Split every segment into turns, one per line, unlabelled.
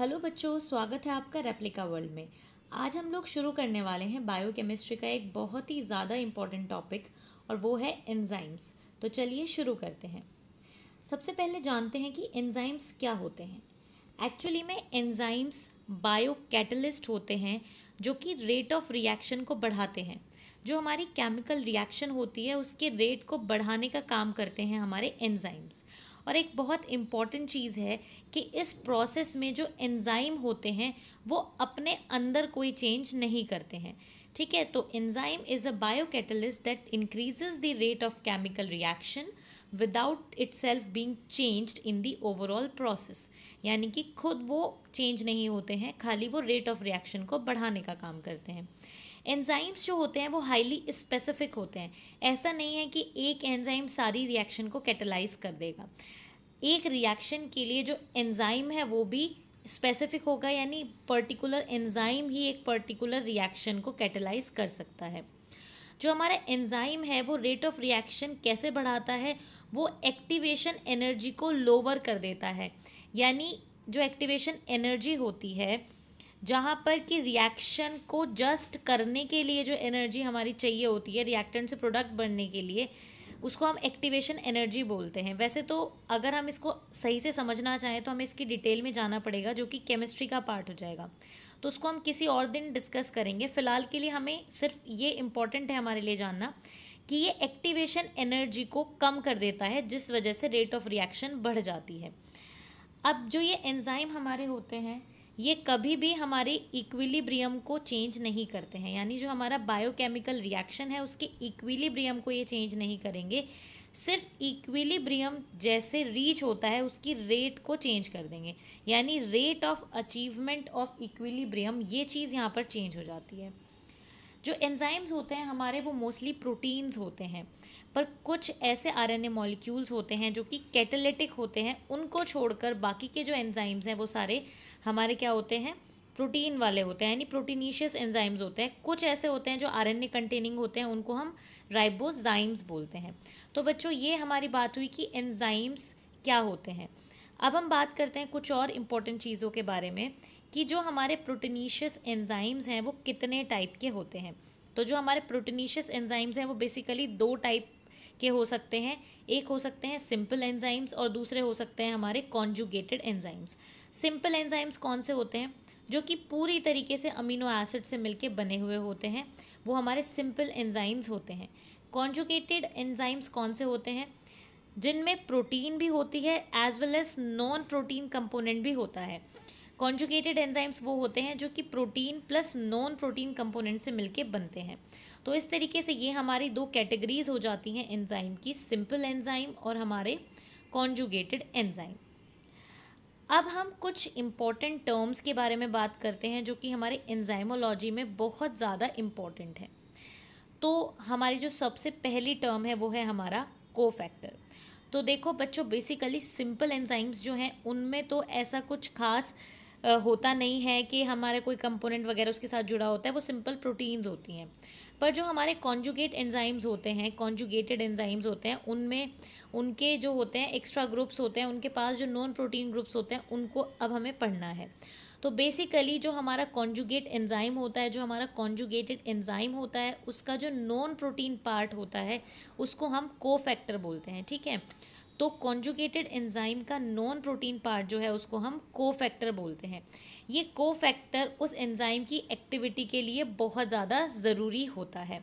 Hello बच्चों, स्वागत है आपका रेप्लिका वर्ल्ड में। आज हम लोग शुरू करने वाले हैं बायोकेमिस्ट्री का एक बहुत ही ज़्यादा इम्पॉर्टेंट टॉपिक और वो है एंजाइम्स। तो चलिए शुरू करते हैं। सबसे पहले जानते हैं कि एंजाइम्स क्या होते हैं। एक्चुअली में एंजाइम्स बायो कैटलिस्ट होते हैं जो कि रेट ऑफ रिएक्शन को बढ़ाते हैं। जो हमारी केमिकल रिएक्शन होती है उसके रेट को बढ़ाने का काम करते हैं हमारे एंजाइम्स। और एक बहुत इम्पॉर्टेंट चीज़ है कि इस प्रोसेस में जो एंजाइम होते हैं वो अपने अंदर कोई चेंज नहीं करते हैं। ठीक है, तो enzyme is a biocatalyst that increases the rate of chemical reaction without itself being changed in the overall process. यानी कि खुद वो चेंज नहीं होते हैं, खाली वो रेट ऑफ रिएक्शन को बढ़ाने का काम करते हैं। एंजाइम्स जो होते हैं वो हाईली स्पेसिफिक होते हैं। ऐसा नहीं है कि एक एंजाइम सारी रिएक्शन को कैटेलाइज कर देगा। एक रिएक्शन के लिए जो एंजाइम है वो भी स्पेसिफिक होगा, यानी पर्टिकुलर एंजाइम ही एक पर्टिकुलर रिएक्शन को कैटेलाइज कर सकता है। जो हमारा एंजाइम है वो रेट ऑफ रिएक्शन कैसे बढ़ाता है, वो एक्टिवेशन एनर्जी को लोअर कर देता है। यानी जो एक्टिवेशन एनर्जी होती है, जहाँ पर कि रिएक्शन को जस्ट करने के लिए जो एनर्जी हमारी चाहिए होती है रिएक्टेंट से प्रोडक्ट बनने के लिए, उसको हम एक्टिवेशन एनर्जी बोलते हैं। वैसे तो अगर हम इसको सही से समझना चाहें तो हमें इसकी डिटेल में जाना पड़ेगा, जो कि केमिस्ट्री का पार्ट हो जाएगा। तो उसको हम किसी और दिन डिस्कस करेंगे। फ़िलहाल के लिए हमें सिर्फ ये इम्पॉर्टेंट है हमारे लिए जानना कि ये एक्टिवेशन एनर्जी को कम कर देता है, जिस वजह से रेट ऑफ रिएक्शन बढ़ जाती है। अब जो ये एंजाइम हमारे होते हैं ये कभी भी हमारे इक्विलिब्रियम को चेंज नहीं करते हैं। यानी जो हमारा बायोकेमिकल रिएक्शन है उसके इक्विलिब्रियम को ये चेंज नहीं करेंगे, सिर्फ इक्विलिब्रियम जैसे रीच होता है उसकी रेट को चेंज कर देंगे। यानी rate of achievement of equilibrium, ये चीज़ यहाँ पर चेंज हो जाती है। जो एंजाइम्स होते हैं हमारे वो मोस्टली प्रोटीन्स होते हैं, पर कुछ ऐसे आरएनए मॉलिक्यूल्स होते हैं जो कि कैटालिटिक होते हैं। उनको छोड़कर बाकी के जो एंजाइम्स हैं वो सारे हमारे क्या होते हैं, प्रोटीन वाले होते हैं, यानी प्रोटीनीशियस एंजाइम्स होते हैं। कुछ ऐसे होते हैं जो आरएनए कंटेनिंग होते हैं, उनको हम राइबोजाइम्स बोलते हैं। तो बच्चों ये हमारी बात हुई कि एंजाइम्स क्या होते हैं। अब हम बात करते हैं कुछ और इम्पोर्टेंट चीज़ों के बारे में कि जो हमारे प्रोटीनीशियस एंजाइम्स हैं वो कितने टाइप के होते हैं। तो जो हमारे प्रोटीनीशियस एंजाइम्स हैं वो बेसिकली दो टाइप के हो सकते हैं। एक हो सकते हैं सिंपल एंजाइम्स और दूसरे हो सकते हैं हमारे कॉन्जुगेटेड एंजाइम्स। सिंपल एंजाइम्स कौन से होते हैं, जो कि पूरी तरीके से अमीनो एसिड से मिलके बने हुए होते हैं, वो हमारे सिंपल एंजाइम्स होते हैं। कॉन्जुगेटेड एंजाइम्स कौन से होते हैं, जिनमें प्रोटीन भी होती है as well as non protein component भी होता है। कॉन्जुगेटेड एंजाइम्स वो होते हैं जो कि protein plus non protein component से मिलके बनते हैं। तो इस तरीके से ये हमारी दो कैटेगरीज हो जाती हैं एंजाइम की, सिंपल एंजाइम और हमारे कॉन्जुगेटेड एंजाइम। अब हम कुछ इम्पॉर्टेंट टर्म्स के बारे में बात करते हैं जो कि हमारे एंजाइमोलॉजी में बहुत ज़्यादा इम्पॉर्टेंट है। तो हमारी जो सबसे पहली टर्म है वो है हमारा कोफैक्टर। तो देखो बच्चों, बेसिकली सिंपल एंजाइम्स जो हैं उनमें तो ऐसा कुछ खास होता नहीं है कि हमारा कोई कंपोनेंट वगैरह उसके साथ जुड़ा होता है, वो सिंपल प्रोटीन्स होती हैं। पर जो हमारे कॉन्जुगेट एंजाइम्स होते हैं, कॉन्जुगेटेड एंजाइम्स होते हैं, उनमें उनके जो होते हैं एक्स्ट्रा ग्रुप्स होते हैं, उनके पास जो नॉन प्रोटीन ग्रुप्स होते हैं उनको अब हमें पढ़ना है। तो बेसिकली जो हमारा कॉन्जुगेट एंजाइम होता है, जो हमारा कॉन्जुगेटेड एंजाइम होता है, उसका जो नॉन प्रोटीन पार्ट होता है उसको हम कोफैक्टर बोलते हैं। ठीक है, तो कॉन्जुगेटेड एंजाइम का नॉन प्रोटीन पार्ट जो है उसको हम कोफैक्टर बोलते हैं। ये कोफैक्टर उस एंजाइम की एक्टिविटी के लिए बहुत ज़्यादा ज़रूरी होता है।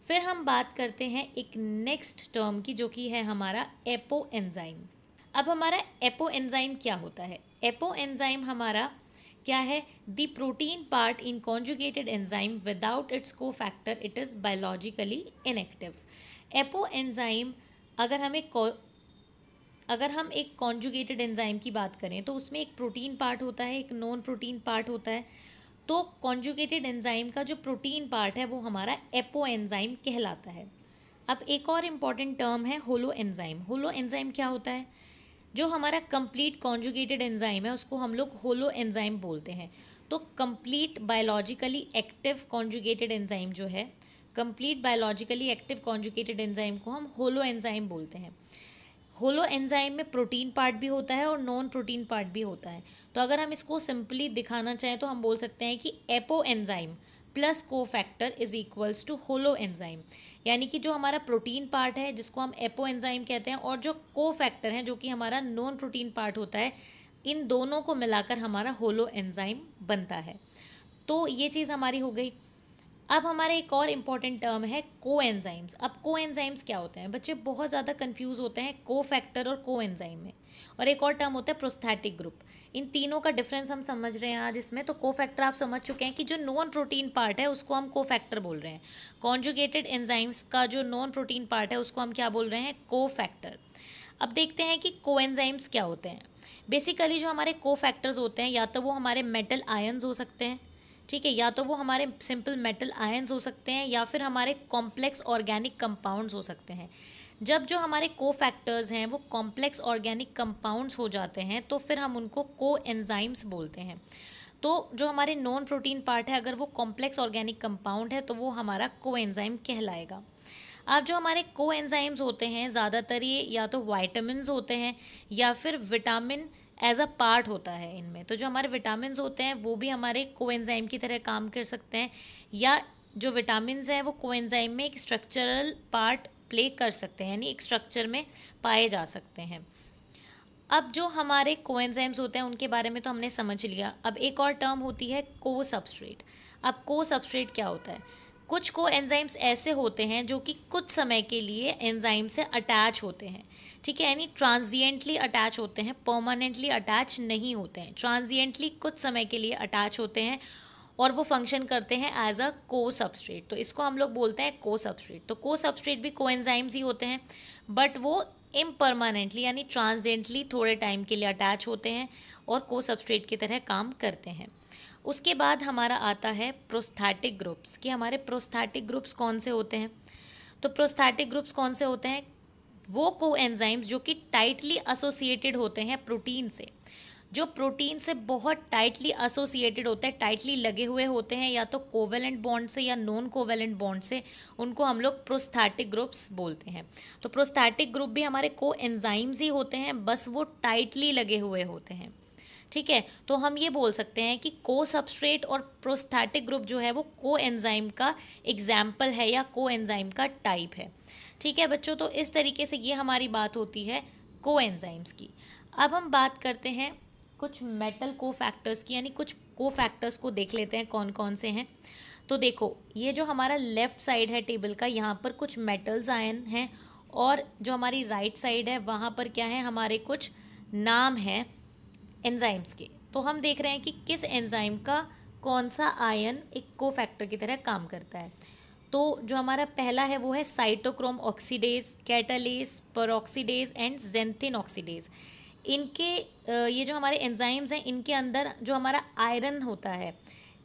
फिर हम बात करते हैं एक नेक्स्ट टर्म की, जो कि है हमारा एपो एंजाइम। अब हमारा एपो एंजाइम क्या होता है। एपो एंजाइम हमारा क्या है, the protein part in conjugated enzyme without its cofactor it is biologically inactive. Apo enzyme अगर हम एक कॉन्जुगेटेड एंजाइम की बात करें तो उसमें एक प्रोटीन पार्ट होता है, एक नॉन प्रोटीन पार्ट होता है। तो कॉन्जुगेटेड एंजाइम का जो प्रोटीन पार्ट है वो हमारा एपो एंजाइम कहलाता है। अब एक और इम्पॉर्टेंट टर्म है होलो एंजाइम। होलो एंजाइम क्या होता है, जो हमारा कंप्लीट कॉन्जुगेटेड एंजाइम है उसको हम लोग होलो एंजाइम बोलते हैं। तो complete biologically active conjugated enzyme जो है, complete biologically active conjugated enzyme को हम होलो एंजाइम बोलते हैं। होलो एंजाइम में प्रोटीन पार्ट भी होता है और नॉन प्रोटीन पार्ट भी होता है। तो अगर हम इसको सिंपली दिखाना चाहें तो हम बोल सकते हैं कि apo enzyme plus cofactor is equals to holo enzyme. यानी कि जो हमारा प्रोटीन पार्ट है जिसको हम एपो एंजाइम कहते हैं, और जो कोफैक्टर है जो कि हमारा नॉन प्रोटीन पार्ट होता है, इन दोनों को मिलाकर हमारा होलो एंजाइम बनता है। तो ये चीज़ हमारी हो गई। अब हमारा एक और इम्पॉर्टेंट टर्म है कोएंजाइम्स। अब कोएंजाइम्स क्या होते हैं? बच्चे बहुत ज़्यादा कंफ्यूज होते हैं कोफैक्टर और कोएंजाइम में। और एक और टर्म होता है प्रोस्थेटिक ग्रुप। इन तीनों का डिफरेंस हम समझ रहे हैं आज इसमें। तो कोफैक्टर आप समझ चुके हैं कि जो नॉन प्रोटीन पार्ट है उसको हम कोफैक्टर बोल रहे हैं। कॉन्जुगेटेड एंजाइम्स का जो नॉन प्रोटीन पार्ट है उसको हम क्या बोल रहे हैं? कोफैक्टर। अब देखते हैं कि कोएंजाइम्स क्या होते हैं। बेसिकली जो हमारे कोफैक्टर्स होते हैं या तो वो हमारे मेटल आयंस हो सकते हैं, ठीक है, या तो वो हमारे सिंपल मेटल आयंस हो सकते हैं, या फिर हमारे कॉम्प्लेक्स ऑर्गेनिक कंपाउंड्स हो सकते हैं। जब जो हमारे कोफैक्टर्स हैं वो कॉम्प्लेक्स ऑर्गेनिक कंपाउंड्स हो जाते हैं तो फिर हम उनको कोएंजाइम्स बोलते हैं। तो जो हमारे नॉन प्रोटीन पार्ट है अगर वो कॉम्प्लेक्स ऑर्गेनिक कंपाउंड है तो वो हमारा कोएंजाइम कहलाएगा। अब जो हमारे कोएंजाइम्स होते हैं ज़्यादातर ये या तो वाइटामिन्स होते हैं या फिर विटामिन एज अ पार्ट होता है इनमें। तो जो हमारे विटामिन्स होते हैं वो भी हमारे कोएंजाइम की तरह काम कर सकते हैं, या जो विटामिन्स हैं वो कोएंजाइम में एक स्ट्रक्चरल पार्ट प्ले कर सकते हैं, यानी एक स्ट्रक्चर में पाए जा सकते हैं। अब जो हमारे कोएंजाइम्स होते हैं उनके बारे में तो हमने समझ लिया। अब एक और टर्म होती है को सबस्ट्रेट। अब को सबस्ट्रेट क्या होता है? कुछ कोएंजाइम्स ऐसे होते हैं जो कि कुछ समय के लिए एंजाइम से अटैच होते हैं, ठीक है, यानी ट्रांजिएंटली अटैच होते हैं, परमानेंटली अटैच नहीं होते हैं। ट्रांजिएंटली कुछ समय के लिए अटैच होते हैं और वो फंक्शन करते हैं एज अ को सबस्ट्रेट। तो इसको हम लोग बोलते हैं को सबस्ट्रेट। तो को सबस्ट्रेट भी कोएंजाइम्स ही होते हैं, बट वो इम्परमानेंटली यानी ट्रांजिएंटली थोड़े टाइम के लिए अटैच होते हैं और को सबस्ट्रेट की तरह काम करते हैं। उसके बाद हमारा आता है प्रोस्थेटिक ग्रुप्स, कि हमारे प्रोस्थेटिक ग्रुप्स कौन से होते हैं। तो प्रोस्थेटिक ग्रुप्स कौन से होते हैं? वो कोएंजाइम्स जो कि टाइटली एसोसिएटेड होते हैं प्रोटीन से, जो प्रोटीन से बहुत टाइटली एसोसिएटेड होते हैं, टाइटली लगे हुए होते हैं, या तो कोवेलेंट बॉन्ड से या नॉन कोवेलेंट बॉन्ड से, उनको हम लोग प्रोस्थेटिक ग्रुप्स बोलते हैं। तो प्रोस्थेटिक ग्रुप भी हमारे कोएंजाइम्स ही होते हैं, बस वो टाइटली लगे हुए होते हैं, ठीक है। तो हम ये बोल सकते हैं कि को सबस्ट्रेट और प्रोस्थेटिक ग्रुप जो है वो कोएंजाइम का एग्जाम्पल है या कोएंजाइम का टाइप है, ठीक है बच्चों। तो इस तरीके से ये हमारी बात होती है कोएंजाइम्स की। अब हम बात करते हैं कुछ मेटल कोफैक्टर्स की, यानी कुछ कोफैक्टर्स को देख लेते हैं कौन कौन से हैं। तो देखो ये जो हमारा लेफ़्ट साइड है टेबल का, यहाँ पर कुछ मेटल्स आयन हैं, और जो हमारी राइट साइड है वहाँ पर क्या है, हमारे कुछ नाम हैं एंजाइम्स के। तो हम देख रहे हैं कि किस एंजाइम का कौन सा आयन एक कोफैक्टर की तरह काम करता है। तो जो हमारा पहला है वो है cytochrome oxidase, catalase, peroxidase and xanthine oxidase. इनके ये जो हमारे एंजाइम्स हैं इनके अंदर जो हमारा आयरन होता है,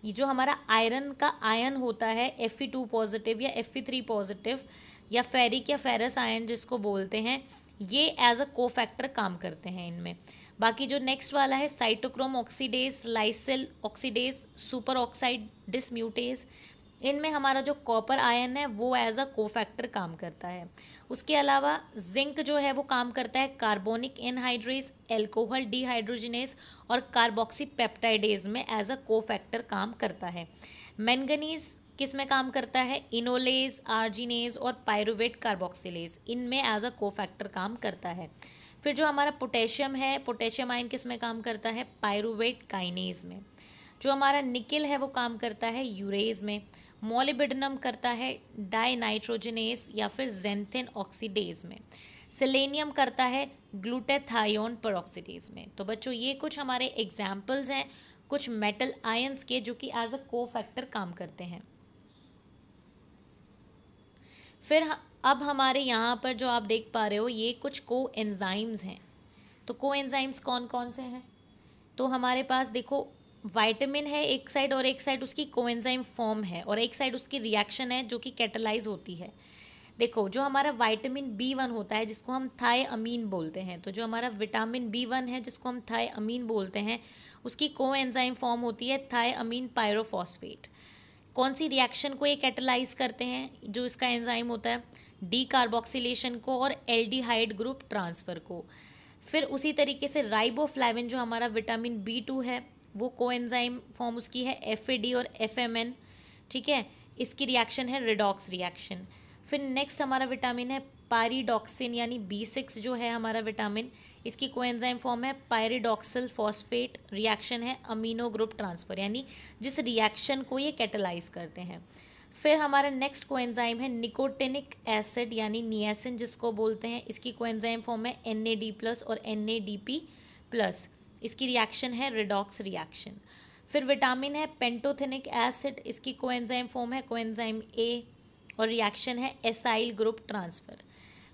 ये जो हमारा आयरन का आयन होता है Fe2 पॉजिटिव या Fe3 पॉजिटिव या फेरिक या फेरस आयन जिसको बोलते हैं, ये एज अ कोफैक्टर काम करते हैं इनमें। बाकी जो नेक्स्ट वाला है cytochrome oxidase, lysyl oxidase, super oxide dismutase, इनमें हमारा जो कॉपर आयन है वो एज अ कोफैक्टर काम करता है। उसके अलावा जिंक जो है वो काम करता है कार्बोनिक एनहाइड्रेज, एल्कोहल डिहाइड्रोजिनेज और कार्बोक्सी पेप्टाइडेज में एज अ कोफैक्टर काम करता है। मैंगनीज किस में काम करता है? इनोलेज, आर्जिनेज और पायरुवेट कार्बोक्सिलेज, इनमें एज अ कोफैक्टर काम करता है। फिर जो हमारा पोटेशियम है, पोटेशियम आयन किस में काम करता है? पायरुवेट काइनेज में। जो हमारा निकिल है वो काम करता है यूरेज में। मोलिब्डेनम करता है डाइनाइट्रोजनेज या फिर ज़ैंथिन ऑक्सीडेज में। सेलेनियम करता है ग्लूटाथायोन पेरोक्सीडेज में। तो बच्चों ये कुछ हमारे एग्जाम्पल्स हैं कुछ मेटल आयंस के जो कि एज अ कोफैक्टर काम करते हैं। फिर अब हमारे यहाँ पर जो आप देख पा रहे हो ये कुछ कोएंजाइम्स हैं। तो कोएंजाइम्स कौन कौन से हैं? तो हमारे पास देखो विटामिन है एक साइड और एक साइड उसकी कोएंजाइम फॉर्म है और एक साइड उसकी रिएक्शन है जो कि कैटालाइज होती है। देखो जो हमारा विटामिन B1 होता है जिसको हम थायअमीन बोलते हैं, तो जो हमारा विटामिन B1 है जिसको हम थायअमीन बोलते हैं उसकी कोएंजाइम फॉर्म होती है थायअमीन पायरोफॉस्फेट। कौन सी रिएक्शन को ये कैटालाइज करते हैं? जो इसका एंजाइम होता है डी कार्बोक्सिलेशन को और एल्डिहाइड ग्रुप ट्रांसफ़र को। फिर उसी तरीके से राइबोफ्लाविन जो हमारा विटामिन B2 है वो कोएंजाइम फॉर्म उसकी है FAD और FMN, ठीक है। इसकी रिएक्शन है रिडॉक्स रिएक्शन। फिर नेक्स्ट हमारा विटामिन है पायरिडॉक्सिन यानी B6 जो है हमारा विटामिन, इसकी कोएंजाइम फॉर्म है पायरिडॉक्सिल फॉस्फेट, रिएक्शन है अमीनो ग्रुप ट्रांसफ़र, यानी जिस रिएक्शन को ये कैटेलाइज करते हैं। फिर हमारा नेक्स्ट कोएंजाइम है निकोटिनिक एसिड यानी नियासिन जिसको बोलते हैं, इसकी कोएंजाइम फॉर्म है NAD+ और NADP+, इसकी रिएक्शन है रिडॉक्स रिएक्शन। फिर विटामिन है पेंटोथेनिक एसिड, इसकी कोएंजाइम फॉर्म है कोएंजाइम A और रिएक्शन है एसाइल ग्रुप ट्रांसफ़र।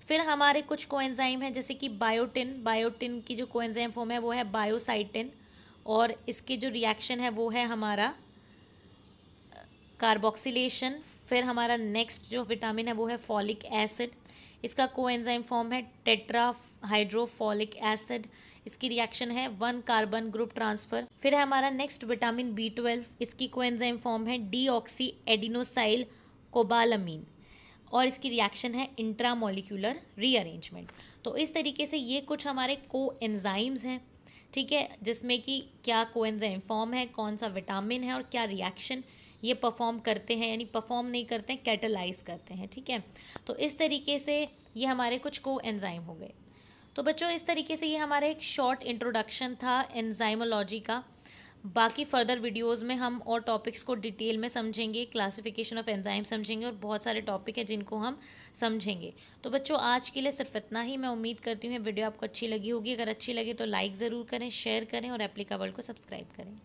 फिर हमारे कुछ कोएंजाइम हैं जैसे कि बायोटिन की जो कोएंजाइम फॉर्म है वो है बायोसाइटिन और इसकी जो रिएक्शन है वो है हमारा कार्बोक्सिलेशन। फिर हमारा नेक्स्ट जो विटामिन है वो है फॉलिक एसिड, इसका कोएंजाइम फॉर्म है टेट्रा हाइड्रोफॉलिक एसिड, इसकी रिएक्शन है 1 कार्बन ग्रुप ट्रांसफ़र। फिर है हमारा नेक्स्ट विटामिन B12, इसकी कोएंजाइम फॉर्म है डीऑक्सी एडिनोसाइल कोबालामीन और इसकी रिएक्शन है इंट्रामोलिक्यूलर रीअरेंजमेंट। तो इस तरीके से ये कुछ हमारे कोएंजाइम्स हैं, ठीक है, जिसमें कि क्या कोएंजाइम फॉर्म है, कौन सा विटामिन है और क्या रिएक्शन ये परफॉर्म करते हैं, यानी परफॉर्म नहीं करते हैं, कैटेलाइज करते हैं, ठीक है। तो इस तरीके से ये हमारे कुछ कोएंजाइम हो गए। तो बच्चों इस तरीके से ये हमारा एक शॉर्ट इंट्रोडक्शन था एंजाइमोलॉजी का। बाकी फर्दर वीडियोस में हम और टॉपिक्स को डिटेल में समझेंगे, क्लासिफिकेशन ऑफ एंजाइम समझेंगे और बहुत सारे टॉपिक हैं जिनको हम समझेंगे। तो बच्चों आज के लिए सिर्फ इतना ही। मैं उम्मीद करती हूँ वीडियो आपको अच्छी लगी होगी। अगर अच्छी लगे तो लाइक ज़रूर करें, शेयर करें और एप्लीका वर्ल्ड को सब्सक्राइब करें।